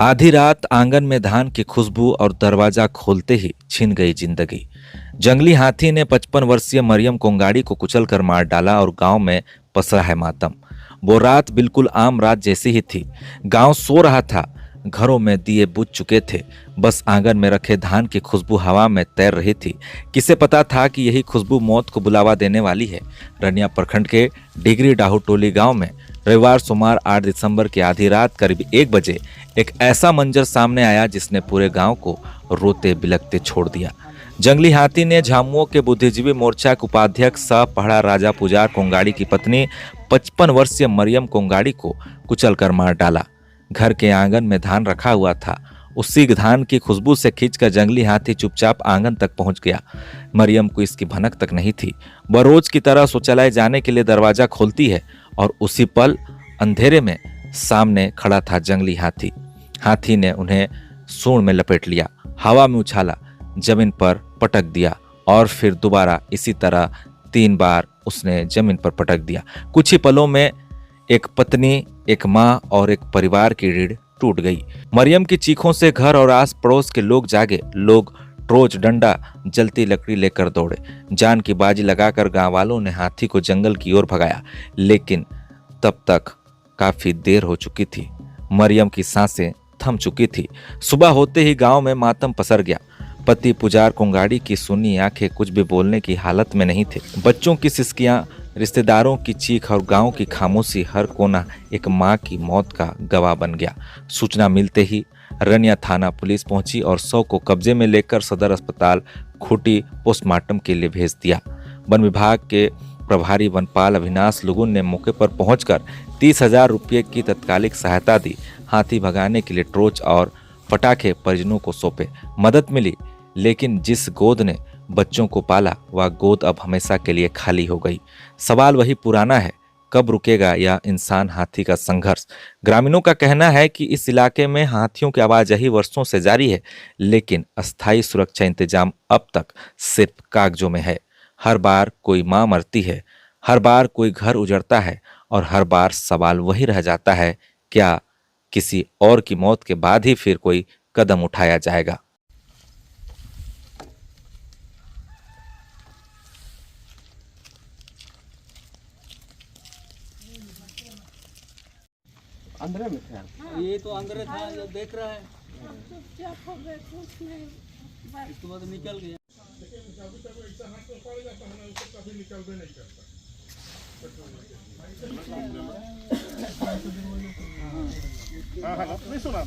आधी रात आंगन में धान की खुशबू और दरवाजा खोलते ही छिन गई जिंदगी। जंगली हाथी ने 55 वर्षीय मरियम कोंगाड़ी को कुचल कर मार डाला और गांव में पसरा है मातम। वो रात बिल्कुल आम रात जैसी ही थी। गांव सो रहा था, घरों में दिए बुझ चुके थे, बस आंगन में रखे धान की खुशबू हवा में तैर रही थी। किसे पता था कि यही खुशबू मौत को बुलावा देने वाली है। रनिया प्रखंड के डिगरी डाहू टोली गांव में रविवार सोमवार 8 दिसंबर की आधी रात करीब 1 बजे एक ऐसा मंजर सामने आया जिसने पूरे गांव को रोते बिलखते छोड़ दिया। जंगली हाथी ने झामुमो के बुद्धिजीवी मोर्चा के उपाध्यक्ष सह पहड़ा राजा पुजार कोंगाड़ी की पत्नी 55 वर्षीय मरियम कोंगाड़ी को कुचल कर मार डाला। घर के आंगन में धान रखा हुआ था, उसी धान की खुशबू से खींचकर जंगली हाथी चुपचाप आंगन तक पहुंच गया। मरियम को इसकी भनक तक नहीं थी। वह रोज की तरह शौचालय जाने के लिए दरवाजा खोलती है और उसी पल अंधेरे में सामने खड़ा था जंगली हाथी। हाथी ने उन्हें सूंड में लपेट लिया, हवा में उछाला, जमीन पर पटक दिया और फिर दोबारा इसी तरह 3 बार उसने जमीन पर पटक दिया। कुछ ही पलों में एक पत्नी, एक माँ और एक परिवार की रीढ़ टूट गई। मरियम की चीखों से घर और आस पड़ोस के लोग जागे। लोग टॉर्च, डंडा, जलती लकड़ी लेकर दौड़े। जान की बाजी लगाकर गांव वालों ने हाथी को जंगल की ओर भगाया, लेकिन तब तक काफी देर हो चुकी थी। मरियम की सांसें थम चुकी थी। सुबह होते ही गांव में मातम पसर गया। पति पुजार कोंगाड़ी की सुनी आंखें कुछ भी बोलने की हालत में नहीं थे। बच्चों की सिसकियां, रिश्तेदारों की चीख और गांव की खामोशी, हर कोना एक मां की मौत का गवाह बन गया। सूचना मिलते ही रनिया थाना पुलिस पहुंची और शव को कब्जे में लेकर सदर अस्पताल खूंटी पोस्टमार्टम के लिए भेज दिया। वन विभाग के प्रभारी वनपाल अविनाश लुगुन ने मौके पर पहुंचकर 30,000 रुपये की तत्कालिक सहायता दी। हाथी भगाने के लिए टॉर्च और पटाखे परिजनों को सौंपे। मदद मिली, लेकिन जिस गोद ने बच्चों को पाला वह गोद अब हमेशा के लिए खाली हो गई। सवाल वही पुराना है, कब रुकेगा यह इंसान हाथी का संघर्ष। ग्रामीणों का कहना है कि इस इलाके में हाथियों की आवाजाही वर्षों से जारी है, लेकिन अस्थायी सुरक्षा इंतजाम अब तक सिर्फ कागजों में है। हर बार कोई मां मरती है, हर बार कोई घर उजड़ता है और हर बार सवाल वही रह जाता है, क्या किसी और की मौत के बाद ही फिर कोई कदम उठाया जाएगा। अंदर में था। हाँ। ये तो अंदर था, जो देख रहा है। अब चुपचाप हो गए, कुछ नहीं, बस। इसके बाद निकल गया। हाँ, नहीं सुना।